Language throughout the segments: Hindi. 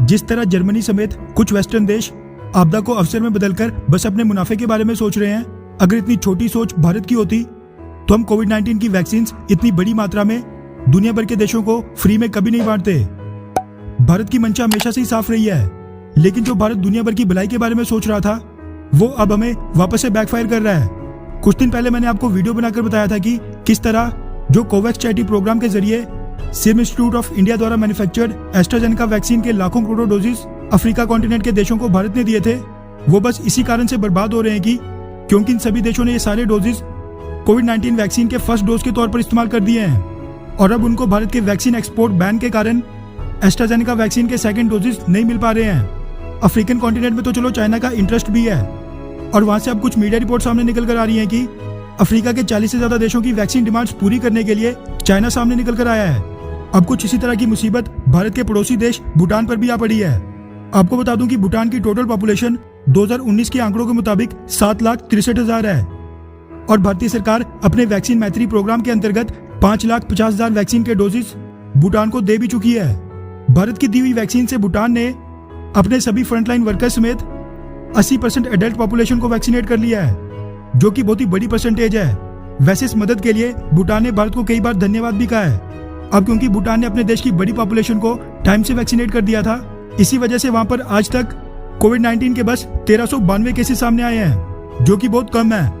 जिस तरह जर्मनी समेत कुछ वेस्टर्न देश आपदा को अवसर में बदलकर बस अपने मुनाफे के बारे में सोच रहे हैं, अगर इतनी छोटी सोच भारत की होती तो हम कोविड-19 की वैक्सीन इतनी बड़ी मात्रा में दुनिया भर के देशों को फ्री में कभी नहीं बांटते। भारत की मंशा हमेशा से ही साफ रही है, लेकिन जो भारत दुनिया भर की भलाई के बारे में सोच रहा था वो अब हमें वापस से बैकफायर कर रहा है। कुछ दिन पहले मैंने आपको वीडियो बनाकर बताया था कि किस तरह जो कोवैक्स चैरिटी प्रोग्राम के जरिए सीरम इंस्टीट्यूट ऑफ इंडिया द्वारा मैन्युफैक्चर्ड एस्ट्राजेनेका वैक्सीन के लाखों करोड़ों डोजेस अफ्रीका कॉन्टिनेंट के देशों को भारत ने दिए थे, वो बस इसी कारण से बर्बाद हो रहे हैं कि क्योंकि इन सभी देशों ने ये सारे डोजेस कोविड-19 वैक्सीन के फर्स्ट डोज के तौर पर इस्तेमाल कर दिए हैं और अब उनको भारत के वैक्सीन एक्सपोर्ट बैन के कारण एस्ट्राजेनेका वैक्सीन के सेकंड डोजेस नहीं मिल पा रहे हैं। अफ्रीकन कॉन्टिनेंट में तो चलो चाइना का इंटरेस्ट भी है और वहां से अब कुछ मीडिया रिपोर्ट सामने निकल कर आ रही हैं कि अफ्रीका के 40 से ज्यादा देशों की वैक्सीन डिमांड्स पूरी करने के लिए चाइना सामने निकल कर आया है। अब कुछ इसी तरह की मुसीबत भारत के पड़ोसी देश भूटान पर भी आ पड़ी है। आपको बता दूं कि भूटान की टोटल पॉपुलेशन 2019 के आंकड़ों के मुताबिक 7,63,000 है और भारतीय सरकार अपने वैक्सीन मैत्री प्रोग्राम के अंतर्गत 5,50,000 वैक्सीन के डोजेस भूटान को दे भी चुकी है। भारत की दी हुई वैक्सीन से भूटान ने अपने सभी फ्रंटलाइन वर्कर्स समेत 80% एडल्ट पॉपुलेशन को वैक्सीनेट कर लिया है, जो कि बहुत ही बड़ी परसेंटेज है। वैसे इस मदद के लिए भूटान ने भारत को कई बार धन्यवाद भी कहा है। अब क्योंकि भूटान ने अपने देश की बड़ी पॉपुलेशन को टाइम से वैक्सीनेट कर दिया था, इसी वजह से वहां पर आज तक कोविड-19 के बस 1392 केसेस सामने आए हैं, जो कि बहुत कम है।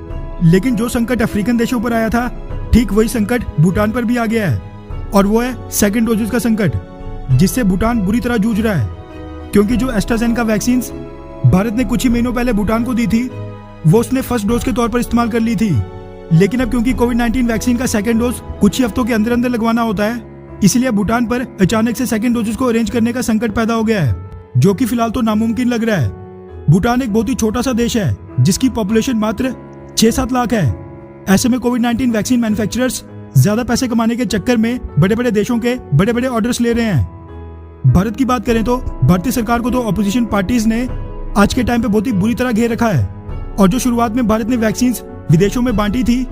लेकिन जो संकट अफ्रीकन देशों पर आया था, ठीक वही संकट भूटान पर भी आ गया है और वो है सेकंड डोजेस का संकट, जिससे भूटान बुरी तरह जूझ रहा है। क्योंकि जो एस्ट्राजेनेका वैक्सीन भारत ने कुछ ही महीनों पहले भूटान को दी थी, वो उसने फर्स्ट डोज के तौर पर इस्तेमाल कर ली थी। लेकिन अब क्योंकि कोविड-19 वैक्सीन का सेकंड डोज कुछ ही हफ्तों के अंदर अंदर लगवाना होता है, इसलिए भूटान पर अचानक से सेकंड डोजेस को अरेंज करने का संकट पैदा हो गया है, जो कि फिलहाल तो नामुमकिन लग रहा है। भूटान एक बहुत ही छोटा सा देश है जिसकी पॉपुलेशन मात्र 6-7 लाख है। ऐसे में कोविड-19 वैक्सीन मैन्युफैक्चरर्स ज्यादा पैसे कमाने के चक्कर में बड़े बड़े देशों के बड़े बड़े ऑर्डर्स ले रहे हैं। भारत की बात करें तो भारतीय सरकार को तो ऑपोजिशन पार्टीज ने आज के टाइम पे बहुत ही बुरी तरह घेर रखा है और जो शुरुआत में भारत ने वैक्सीन विदेशों में बांटी थी,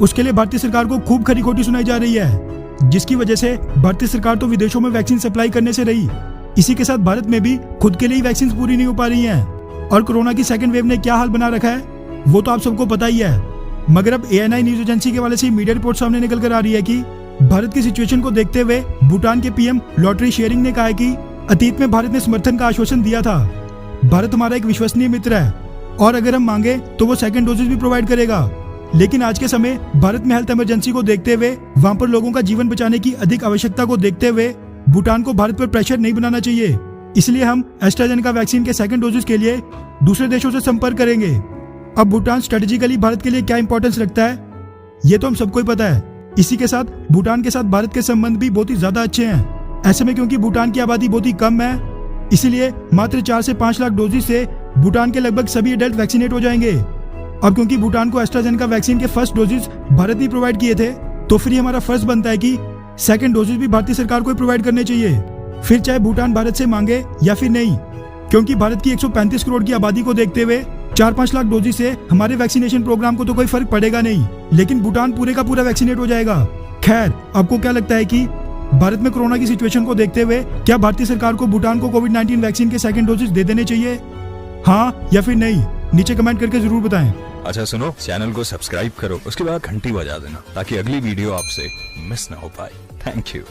उसके लिए भारतीय सरकार को खूब खरी खोटी सुनाई जा रही है, जिसकी वजह से भारतीय सरकार तो विदेशों में वैक्सीन सप्लाई करने से रही। इसी के साथ भारत में भी खुद के लिए वैक्सीन पूरी नहीं हो पा रही हैं और कोरोना की सेकंड वेव ने क्या हाल बना रखा है वो तो आप सबको पता ही है। मगर अब ANI न्यूज एजेंसी के वाले से मीडिया रिपोर्ट सामने निकल कर आ रही है कि भारत की सिचुएशन को देखते हुए भूटान के PM लॉटरी शेयरिंग ने कहा है कि अतीत में भारत ने समर्थन का आश्वासन दिया था। भारत हमारा एक विश्वसनीय मित्र है और अगर हम मांगे तो वो सेकंड डोजेस भी प्रोवाइड करेगा। लेकिन आज के समय भारत में हेल्थ इमरजेंसी को देखते हुए, वहां पर लोगों का जीवन बचाने की अधिक आवश्यकता को देखते हुए भूटान को भारत पर प्रेशर नहीं बनाना चाहिए। इसलिए हम एस्ट्राजेनेका वैक्सीन के सेकंड डोजेस के लिए दूसरे देशों से संपर्क करेंगे। अब भूटान स्ट्रेटेजिकली भारत के लिए क्या इंपॉर्टेंस रखता है ये तो हम सबको ही पता है। इसी के साथ भूटान के साथ भारत के संबंध भी बहुत ही ज्यादा अच्छे हैं। ऐसे में क्योंकि भूटान की आबादी बहुत ही कम है, इसीलिए मात्र 4 से 5 लाख डोजेस से भूटान के लगभग सभी एडल्ट वैक्सीनेट हो जाएंगे। अब क्योंकि भूटान को एस्ट्राजेनेका वैक्सीन के फर्स्ट डोजेस भारत ने प्रोवाइड किए थे, तो फिर हमारा फर्ज बनता है कि सेकंड डोजेस भी भारतीय सरकार को प्रोवाइड करने चाहिए, फिर चाहे भूटान भारत से मांगे या फिर नहीं। क्योंकि भारत की 135 करोड़ की आबादी को देखते हुए 4-5 लाख डोजेस से हमारे वैक्सीनेशन प्रोग्राम को तो कोई फर्क पड़ेगा नहीं, लेकिन भूटान पूरे का पूरा वैक्सीनेट हो जाएगा। खैर, आपको क्या लगता है कि भारत में कोरोना की सिचुएशन को देखते हुए क्या भारतीय सरकार को भूटान को कोविड-19 वैक्सीन के सेकंड डोजेस दे देने चाहिए, हाँ या फिर नहीं? नीचे कमेंट करके जरूर बताएं। अच्छा सुनो, चैनल को सब्सक्राइब करो, उसके बाद घंटी बजा देना ताकि अगली वीडियो आपसे मिस ना हो पाए। Thank you.